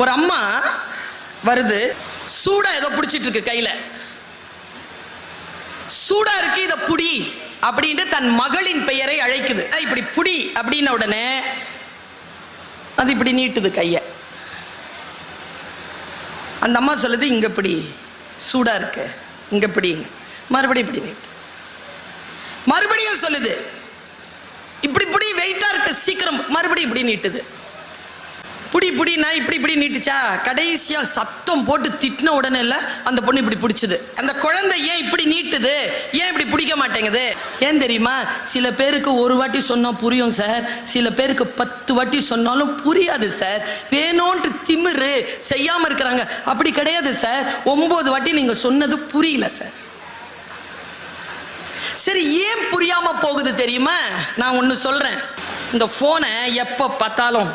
ஒரு அம்மா வருது, சூடா ஏதோ பிடிச்சிட்டு இருக்கு கையில, சூடா இருக்கு இத புடி அப்படின்ட்டு தன் மகளின் பெயரை அழைக்குது. இப்படி புடி அப்படின்ன உடனே அது இப்படி நீட்டுது கைய. அந்த அம்மா சொல்லுது, இங்க பிடி, சூடா இருக்கு, இங்க பிடி. மறுபடியும் இப்படி நீட்டு. மறுபடியும் சொல்லுது, இப்படி புடி, வெயிட்டா இருக்கு, சீக்கிரம். மறுபடியும் இப்படி நீட்டுது. புடி புடி, நான் இப்படி இப்படி நீட்டுச்சா, கடைசியா சத்தம் போட்டு திட்டின உடனே இல்ல அந்த பொண்ணு இப்படி பிடிச்சது. அந்த குழந்தை ஏன் இப்படி நீட்டுது, ஏன் இப்படி பிடிக்க மாட்டேங்குது? ஏன் தெரியுமா? சில பேருக்கு ஒரு வாட்டி சொன்னா புரியும் சார், சில பேருக்கு 10 வாட்டி சொன்னாலும் புரியாது சார். வேணும்ட்டு திமிரு செய்யாம இருக்கிறாங்க. அப்படி கிடையாது சார், 9 வாட்டி நீங்க சொன்னது புரியல சார். சரி, ஏன் புரியாம போகுது தெரியுமா? நான் ஒன்னு சொல்றேன். இந்த போனை எப்ப பார்த்தாலும்